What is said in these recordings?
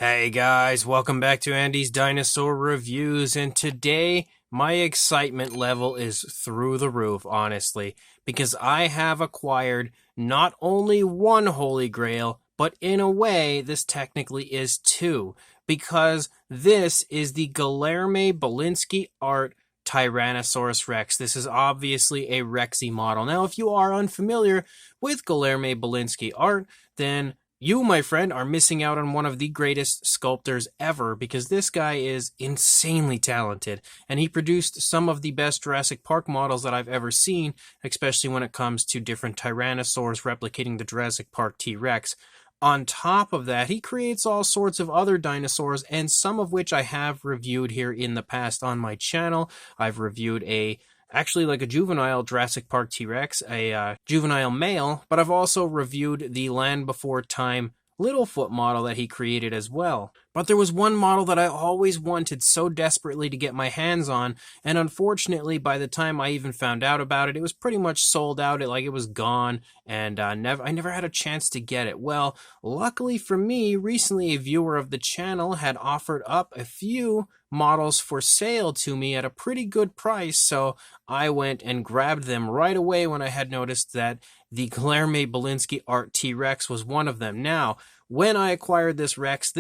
Hey guys, welcome back to Andy's Dinosaur Reviews, and today my excitement level is through the roof, honestly, because I have acquired not only one Holy Grail, but in a way, this technically is two, because this is the Guilherme Bilinski art Tyrannosaurus Rex. This is obviously a Rexy model. Now, if you are unfamiliar with Guilherme Bilinski art, then you, my friend, are missing out on one of the greatest sculptors ever, because this guy is insanely talented, and he produced some of the best Jurassic Park models that I've ever seen, especially when it comes to different Tyrannosaurs replicating the Jurassic Park T-Rex. On top of that, he creates all sorts of other dinosaurs, and some of which I have reviewed here in the past on my channel. I've reviewed actually like a juvenile Jurassic Park T-Rex, a juvenile male, but I've also reviewed the Land Before Time Littlefoot model that he created as well. But there was one model that I always wanted so desperately to get my hands on, and unfortunately by the time I even found out about it, it was pretty much sold out, it was gone, and I never had a chance to get it. Well, luckily for me, recently a viewer of the channel had offered up a few models for sale to me at a pretty good price, so I went and grabbed them right away when I had noticed that the Guilherme Bilinski art T-Rex was one of them. Now, when I acquired this Rex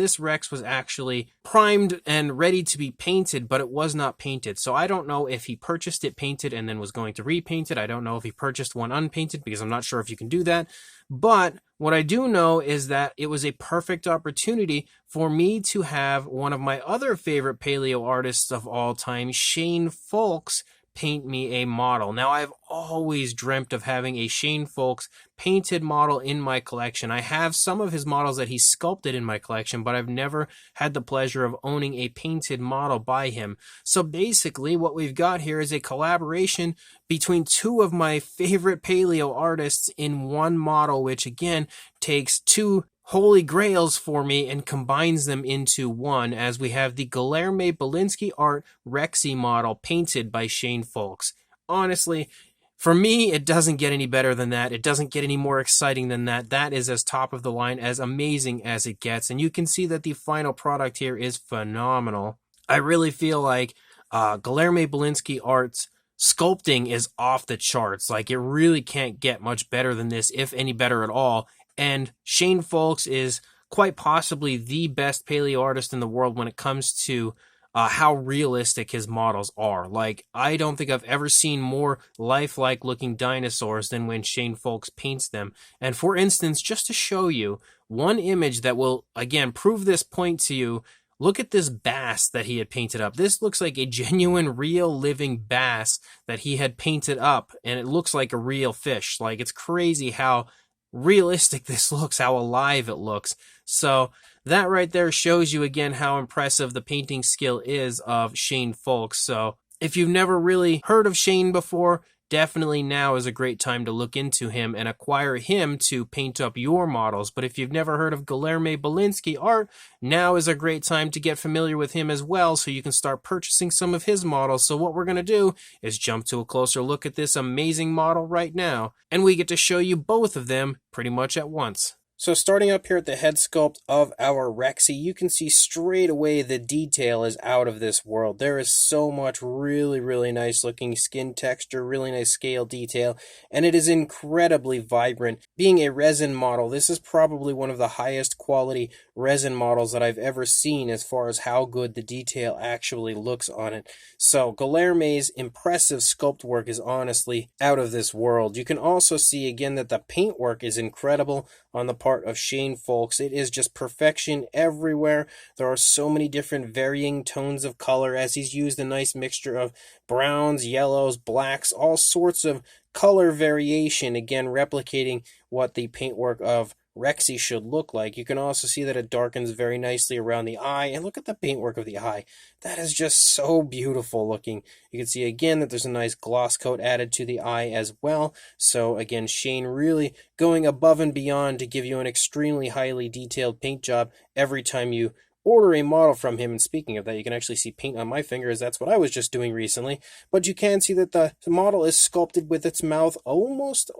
was actually primed and ready to be painted, but it was not painted. So I don't know if he purchased it painted and then was going to repaint it. I don't know if he purchased one unpainted, because I'm not sure if you can do that. But what I do know is that it was a perfect opportunity for me to have one of my other favorite paleo artists of all time, Shane Foulkes, paint me a model. Now, I've always dreamt of having a Shane Foulkes painted model in my collection. I have some of his models that he sculpted in my collection, but I've never had the pleasure of owning a painted model by him. So basically, what we've got here is a collaboration between two of my favorite paleo artists in one model, which again takes two Holy Grails for me and combines them into one, as we have the Guilherme Bilinski art Rexy model painted by Shane Foulkes. Honestly, for me, it doesn't get any better than that. It doesn't get any more exciting than that. That is as top of the line, as amazing as it gets. And you can see that the final product here is phenomenal. I really feel like Guilherme Bilinski art's sculpting is off the charts. Like, it really can't get much better than this, if any better at all. And Shane Foulkes is quite possibly the best paleo artist in the world when it comes to how realistic his models are. Like, I don't think I've ever seen more lifelike looking dinosaurs than when Shane Foulkes paints them. And for instance, just to show you one image that will, again, prove this point to you, look at this bass that he had painted up. This looks like a genuine, real, living bass that he had painted up, and it looks like a real fish. Like, it's crazy how realistic this looks, how alive it looks. So that right there shows you again how impressive the painting skill is of Shane Foulkes. So if you've never really heard of Shane before, definitely now is a great time to look into him and acquire him to paint up your models. But if you've never heard of Guilherme Bilinski art, now is a great time to get familiar with him as well, so you can start purchasing some of his models. So what we're going to do is jump to a closer look at this amazing model right now, and we get to show you both of them pretty much at once. So starting up here at the head sculpt of our Rexy, you can see straight away the detail is out of this world. There is so much really, really nice looking skin texture, really nice scale detail, and it is incredibly vibrant. Being a resin model, this is probably one of the highest quality resin models that I've ever seen as far as how good the detail actually looks on it. So Guilherme's impressive sculpt work is honestly out of this world. You can also see again that the paintwork is incredible on the part of Shane Foulkes. It is just perfection everywhere. There are so many different varying tones of color, as he's used a nice mixture of browns, yellows, blacks, all sorts of color variation, again replicating what the paintwork of Rexy should look like. You can also see that it darkens very nicely around the eye, and look at the paintwork of the eye. That is just so beautiful looking. You can see again that there's a nice gloss coat added to the eye as well. So again, Shane really going above and beyond to give you an extremely highly detailed paint job every time you order a model from him. And speaking of that, you can actually see paint on my fingers. That's what I was just doing recently. But you can see that the model is sculpted with its mouth almost,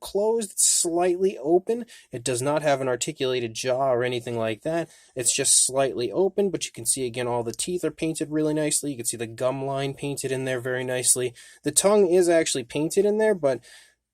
closed, slightly open. It does not have an articulated jaw or anything like that. It's just slightly open, but you can see again all the teeth are painted really nicely. You can see the gum line painted in there very nicely. The tongue is actually painted in there, but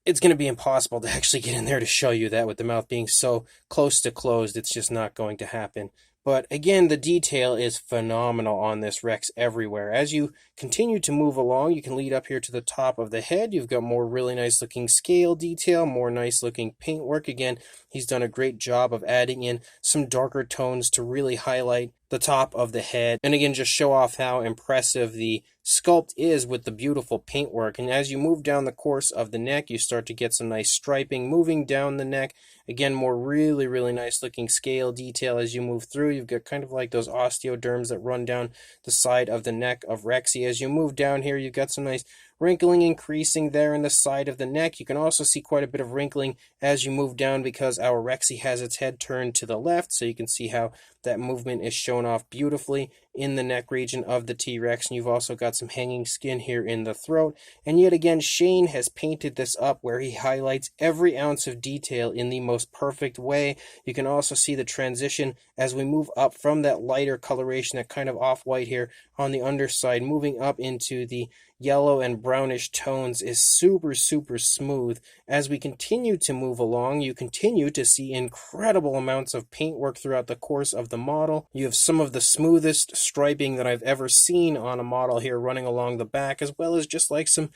it's going to be impossible to actually get in there to show you that with the mouth being so close to closed. It's just not going to happen. But again, the detail is phenomenal on this Rex everywhere. As you continue to move along, you can lead up here to the top of the head. You've got more really nice looking scale detail, more nice looking paintwork. Again, he's done a great job of adding in some darker tones to really highlight the top of the head. And again, just show off how impressive the sculpt is with the beautiful paintwork. And as you move down the course of the neck, you start to get some nice striping moving down the neck. Again, more really, really nice looking scale detail as you move through. You've got kind of like those osteoderms that run down the side of the neck of Rexy. As you move down here, you've got some nice wrinkling increasing there in the side of the neck. You can also see quite a bit of wrinkling as you move down because our Rexy has its head turned to the left, so you can see how that movement is shown off beautifully in the neck region of the T-Rex. And you've also got some hanging skin here in the throat. And yet again, Shane has painted this up where he highlights every ounce of detail in the most perfect way. You can also see the transition as we move up from that lighter coloration, that kind of off-white here on the underside, moving up into the yellow and brownish tones is super, super smooth. As we continue to move along, you continue to see incredible amounts of paintwork throughout the course of the model. You have some of the smoothest striping that I've ever seen on a model here running along the back, as well as just like some,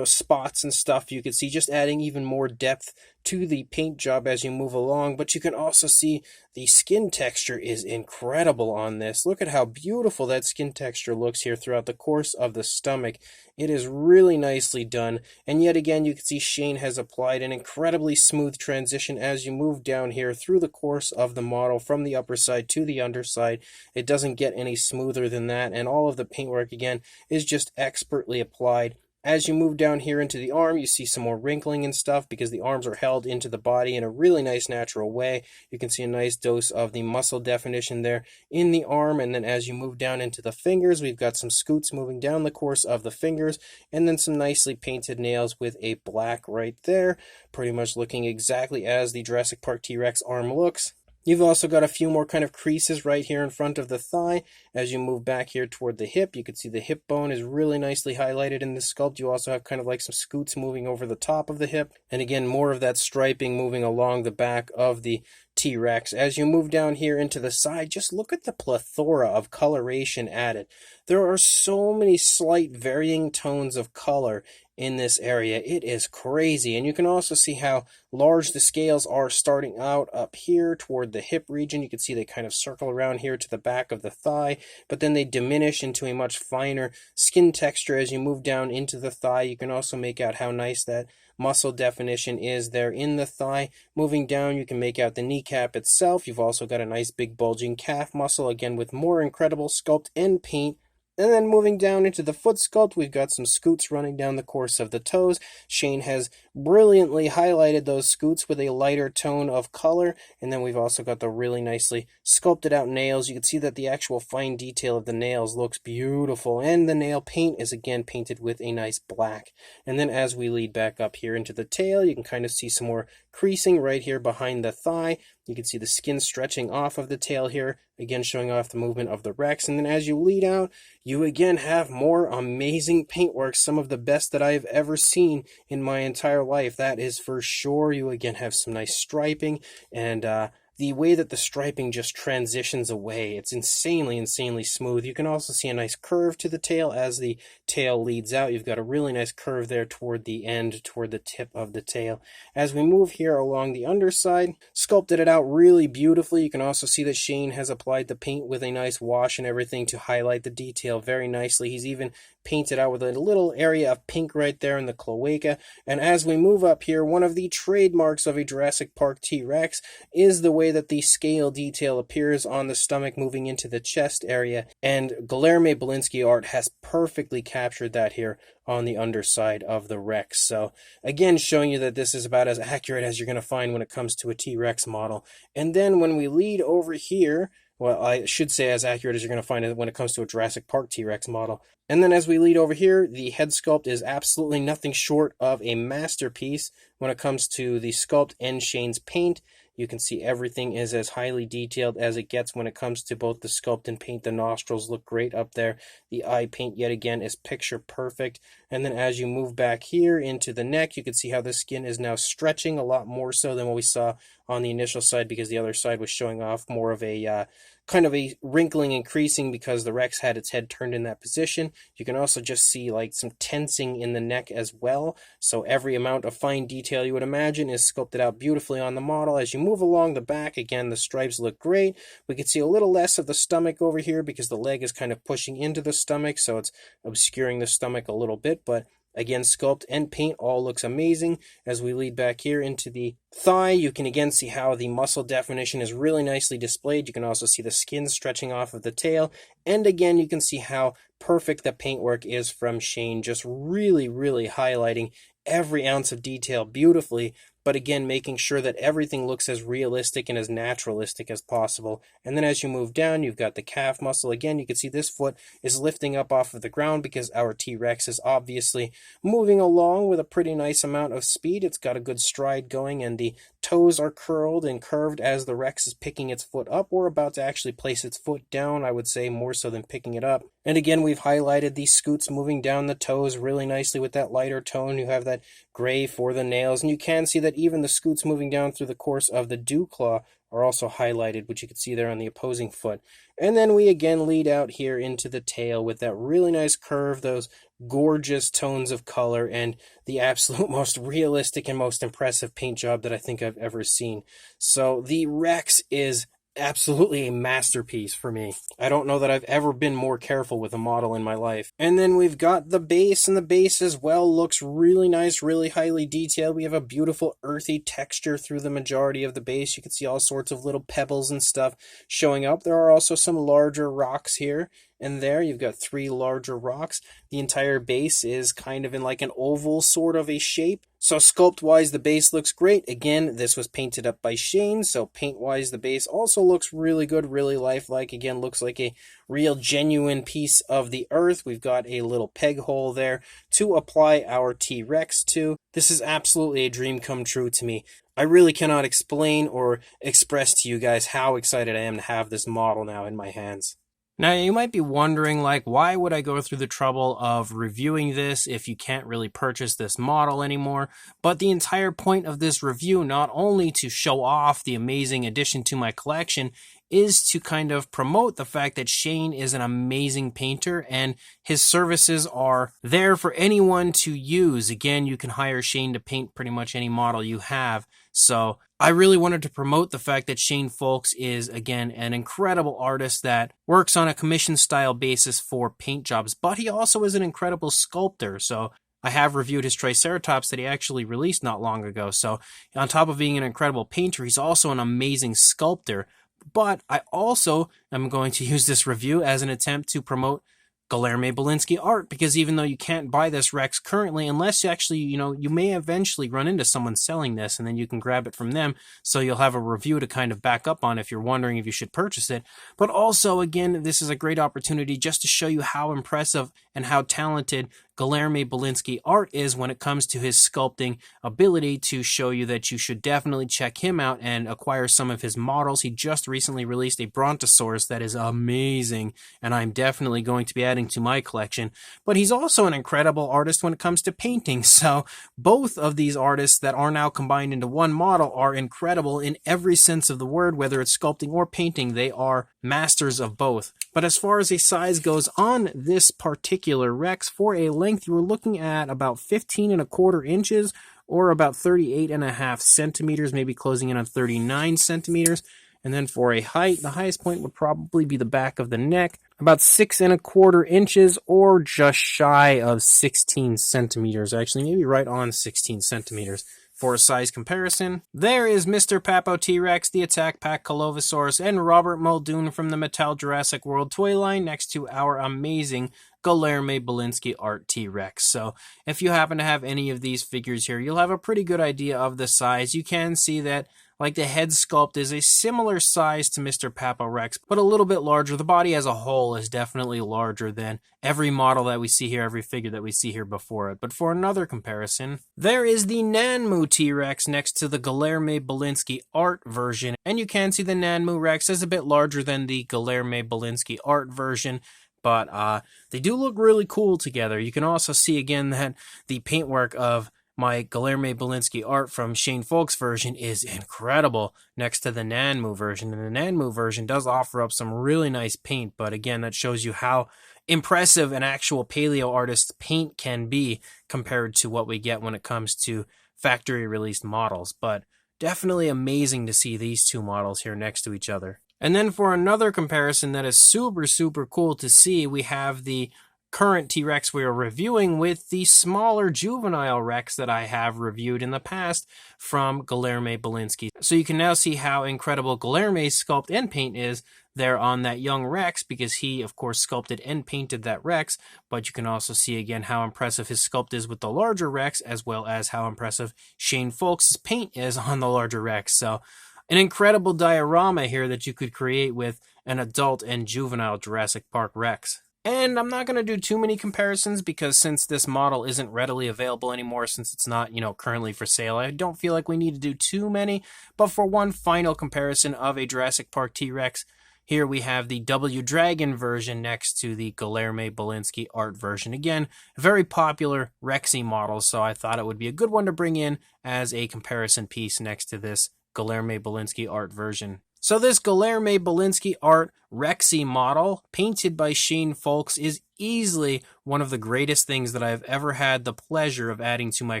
spots and stuff. You can see just adding even more depth to the paint job as you move along, but you can also see the skin texture is incredible on this. Look at how beautiful that skin texture looks here throughout the course of the stomach. It is really nicely done, and yet again you can see Shane has applied an incredibly smooth transition as you move down here through the course of the model from the upper side to the underside. It doesn't get any smoother than that, and all of the paintwork again is just expertly applied. As you move down here into the arm, you see some more wrinkling and stuff because the arms are held into the body in a really nice natural way. You can see a nice dose of the muscle definition there in the arm. And then as you move down into the fingers, we've got some scoots moving down the course of the fingers, and then some nicely painted nails with a black right there, pretty much looking exactly as the Jurassic Park T-Rex arm looks. You've also got a few more kind of creases right here in front of the thigh. As you move back here toward the hip, you can see the hip bone is really nicely highlighted in this sculpt. You also have kind of like some scoots moving over the top of the hip. And again, more of that striping moving along the back of the T-Rex. As you move down here into the side, just look at the plethora of coloration added. There are so many slight varying tones of color in this area. It is crazy. And you can also see how large the scales are starting out up here toward the hip region. You can see they kind of circle around here to the back of the thigh, but then they diminish into a much finer skin texture as you move down into the thigh. You can also make out how nice that muscle definition is there in the thigh. Moving down, you can make out the kneecap itself. You've also got a nice big bulging calf muscle, again with more incredible sculpt and paint. And then moving down into the foot sculpt, we've got some scoots running down the course of the toes. Shane has brilliantly highlighted those scoots with a lighter tone of color. And then we've also got the really nicely sculpted out nails. You can see that the actual fine detail of the nails looks beautiful. And the nail paint is again painted with a nice black. And then as we lead back up here into the tail, you can kind of see some more creasing right here behind the thigh. You can see the skin stretching off of the tail here, again showing off the movement of the Rex. And then as you lead out, you again have more amazing paintwork, some of the best that I have ever seen in my entire life. That is for sure. You again have some nice striping, and the way that the striping just transitions away, it's insanely, insanely smooth. You can also see a nice curve to the tail as the tail leads out. You've got a really nice curve there toward the end, toward the tip of the tail. As we move here along the underside, sculpted it out really beautifully. You can also see that Shane has applied the paint with a nice wash and everything to highlight the detail very nicely. He's even painted out with a little area of pink right there in the cloaca. And as we move up here, one of the trademarks of a Jurassic Park T-Rex is the way that the scale detail appears on the stomach moving into the chest area. And Guilherme Bilinski art has perfectly captured that here on the underside of the Rex. So again, showing you that this is about as accurate as you're going to find when it comes to a T-Rex model. And then when we lead over here, Well, I should say as accurate as you're going to find it when it comes to a Jurassic Park T-Rex model. And then as we lead over here, the head sculpt is absolutely nothing short of a masterpiece when it comes to the sculpt and Shane's paint. You can see everything is as highly detailed as it gets when it comes to both the sculpt and paint. The nostrils look great up there. The eye paint, yet again, is picture perfect. And then as you move back here into the neck, you can see how the skin is now stretching a lot more so than what we saw on the initial side, because the other side was showing off more of a kind of a wrinkling and creasing because the Rex had its head turned in that position. You can also just see like some tensing in the neck as well. So every amount of fine detail you would imagine is sculpted out beautifully on the model. As you move along the back, again, the stripes look great. We can see a little less of the stomach over here because the leg is kind of pushing into the stomach, so it's obscuring the stomach a little bit, but again, sculpt and paint all looks amazing. As we lead back here into the thigh, you can again see how the muscle definition is really nicely displayed. You can also see the skin stretching off of the tail. And again, you can see how perfect the paintwork is from Shane, just really, really highlighting every ounce of detail beautifully, but again, making sure that everything looks as realistic and as naturalistic as possible. And then as you move down, you've got the calf muscle. Again, you can see this foot is lifting up off of the ground because our T-Rex is obviously moving along with a pretty nice amount of speed. It's got a good stride going, and the toes are curled and curved as the Rex is picking its foot up, or about to actually place its foot down, I would say, more so than picking it up. And again, we've highlighted these scoots moving down the toes really nicely with that lighter tone. You have that gray for the nails, and you can see that even the scoots moving down through the course of the dew claw are also highlighted, which you can see there on the opposing foot. And then we again lead out here into the tail with that really nice curve, those gorgeous tones of color, and the absolute most realistic and most impressive paint job that I think I've ever seen. So the Rex is absolutely a masterpiece for me. I don't know that I've ever been more careful with a model in my life. And then we've got the base, and the base as well looks really nice, really highly detailed. We have a beautiful earthy texture through the majority of the base. You can see all sorts of little pebbles and stuff showing up. There are also some larger rocks here and there. You've got 3 larger rocks. The entire base is kind of in like an oval sort of a shape. So sculpt-wise, the base looks great. Again, this was painted up by Shane, so paint-wise, the base also looks really good, really lifelike. Again, looks like a real genuine piece of the earth. We've got a little peg hole there to apply our T-Rex to. This is absolutely a dream come true to me. I really cannot explain or express to you guys how excited I am to have this model now in my hands. Now, you might be wondering, like, why would I go through the trouble of reviewing this if you can't really purchase this model anymore? But the entire point of this review, not only to show off the amazing addition to my collection, is to kind of promote the fact that Shane is an amazing painter and his services are there for anyone to use. Again, you can hire Shane to paint pretty much any model you have. So I really wanted to promote the fact that Shane Foulkes is, again, an incredible artist that works on a commission style basis for paint jobs, but he also is an incredible sculptor. So I have reviewed his Triceratops that he actually released not long ago. So on top of being an incredible painter, he's also an amazing sculptor. But I also am going to use this review as an attempt to promote Guilherme Bilinski art, because even though you can't buy this Rex currently, unless you actually, you may eventually run into someone selling this and then you can grab it from them, so you'll have a review to kind of back up on if you're wondering if you should purchase it. But also, again, this is a great opportunity just to show you how impressive and how talented Guilherme Bilinski art is when it comes to his sculpting ability, to show you that you should definitely check him out and acquire some of his models. He just recently released a Brontosaurus that is amazing, and I'm definitely going to be adding to my collection. But he's also an incredible artist when it comes to painting, so both of these artists that are now combined into one model are incredible in every sense of the word. Whether it's sculpting or painting, they are masters of both. But as far as a size goes on this particular Rex, for a length, you were looking at about 15.25 inches, or about 38.5 centimeters, maybe closing in on 39 centimeters. And then for a height, the highest point would probably be the back of the neck, about 6.25 inches, or just shy of 16 centimeters. Actually, maybe right on 16 centimeters. For a size comparison, there is Mr. Papo T-Rex, the Attack Pack Colovosaurus, and Robert Muldoon from the Mattel Jurassic World toy line next to our amazing Guilherme Bilinski art T-Rex. So if you happen to have any of these figures here, you'll have a pretty good idea of the size. You can see that Like the head sculpt is a similar size to Mr. Papa Rex, but a little bit larger. The body as a whole is definitely larger than every model that we see here, every figure that we see here before it. But for another comparison, there is the Nanmu T-Rex next to the Guilherme Bilinski art version. And you can see the Nanmu Rex is a bit larger than the Guilherme Bilinski art version. But they do look really cool together. You can also see again that the paintwork of my Guilherme Bilinski art from Shane Foulkes version is incredible next to the Nanmu version. And the Nanmu version does offer up some really nice paint, but again, that shows you how impressive an actual paleo artist's paint can be compared to what we get when it comes to factory released models. But definitely amazing to see these two models here next to each other. And then for another comparison that is super, super cool to see, we have the current T-Rex we are reviewing with the smaller juvenile Rex that I have reviewed in the past from Guilherme Bilinski. So you can now see how incredible Guilherme's sculpt and paint is there on that young Rex, because he, of course, sculpted and painted that Rex, but you can also see again how impressive his sculpt is with the larger Rex, as well as how impressive Shane Foulkes' paint is on the larger Rex. So an incredible diorama here that you could create with an adult and juvenile Jurassic Park Rex. And I'm not going to do too many comparisons because since this model isn't readily available anymore, since it's not, currently for sale, I don't feel like we need to do too many. But for one final comparison of a Jurassic Park T-Rex, here we have the W Dragon version next to the Guilherme Bilinski art version. Again, a very popular Rexy model, so I thought it would be a good one to bring in as a comparison piece next to this Guilherme Bilinski art version. So this Guilherme Bilinski art Rexy model, painted by Shane Foulkes, is easily one of the greatest things that I've ever had the pleasure of adding to my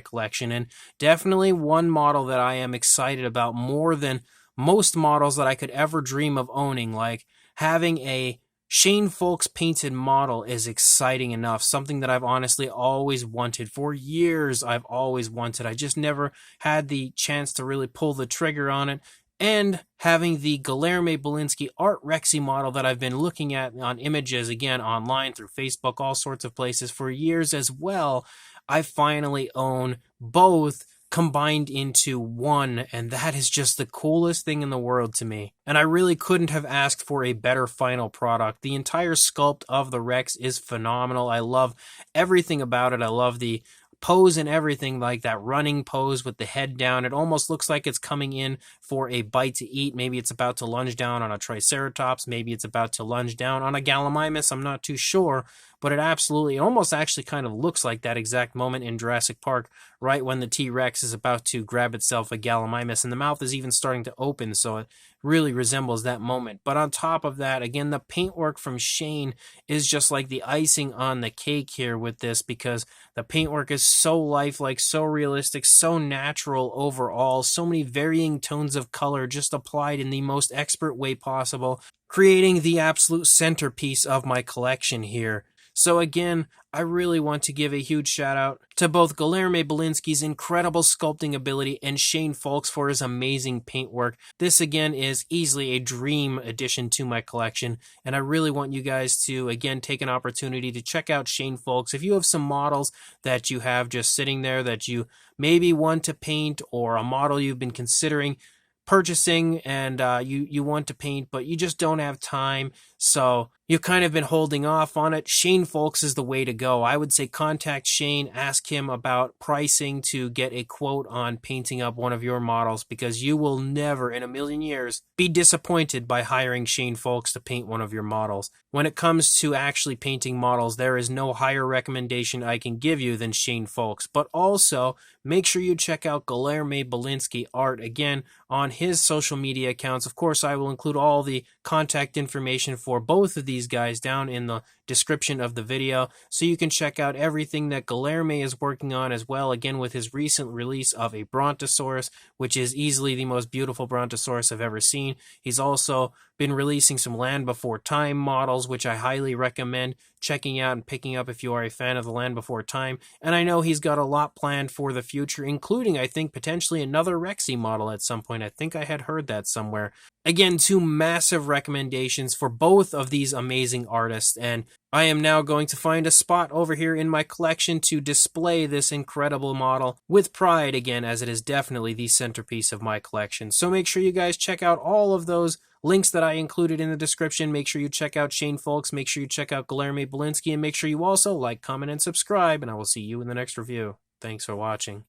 collection, and definitely one model that I am excited about more than most models that I could ever dream of owning. Like, having a Shane Foulkes painted model is exciting enough, something that I've honestly always wanted. For years, I've always wanted. I just never had the chance to really pull the trigger on it. And having the Guilherme Bilinski art Rexy model that I've been looking at on images, again, online, through Facebook, all sorts of places for years as well, I finally own both combined into one, and that is just the coolest thing in the world to me. And I really couldn't have asked for a better final product. The entire sculpt of the Rex is phenomenal. I love everything about it. I love the pose and everything, like that running pose with the head down. It almost looks like it's coming in for a bite to eat. Maybe it's about to lunge down on a Triceratops. Maybe it's about to lunge down on a Gallimimus. I'm not too sure, but it almost actually kind of looks like that exact moment in Jurassic Park, right when the T-Rex is about to grab itself a Gallimimus, and the mouth is even starting to open, so it really resembles that moment. But on top of that, again, the paintwork from Shane is just like the icing on the cake here with this, because the paintwork is so lifelike, so realistic, so natural overall, so many varying tones of color just applied in the most expert way possible, creating the absolute centerpiece of my collection here. So again, I really want to give a huge shout out to both Guilherme Bilinski's incredible sculpting ability and Shane Foulkes for his amazing paintwork. This again is easily a dream addition to my collection, and I really want you guys to again take an opportunity to check out Shane Foulkes. If you have some models that you have just sitting there that you maybe want to paint, or a model you've been considering purchasing and you want to paint but you just don't have time, so you've kind of been holding off on it, Shane Foulkes is the way to go. I would say contact Shane, ask him about pricing to get a quote on painting up one of your models, because you will never in a million years be disappointed by hiring Shane Foulkes to paint one of your models. When it comes to actually painting models, there is no higher recommendation I can give you than Shane Foulkes. But also, make sure you check out Guilherme Bilinski art again on his social media accounts. Of course, I will include all the contact information for both of these guys down in the description of the video, so you can check out everything that Guilherme is working on as well, again with his recent release of a Brontosaurus, which is easily the most beautiful Brontosaurus I've ever seen. He's also been releasing some Land Before Time models, which I highly recommend checking out and picking up if you are a fan of the Land Before Time. And I know he's got a lot planned for the future, including, I think, potentially another Rexy model at some point. I think I had heard that somewhere. Again, two massive recommendations for both of these amazing artists, and I am now going to find a spot over here in my collection to display this incredible model with pride again, as it is definitely the centerpiece of my collection. So make sure you guys check out all of those links that I included in the description. Make sure you check out Shane Foulkes, make sure you check out Guilherme Bilinski, and make sure you also like, comment, and subscribe, and I will see you in the next review. Thanks for watching.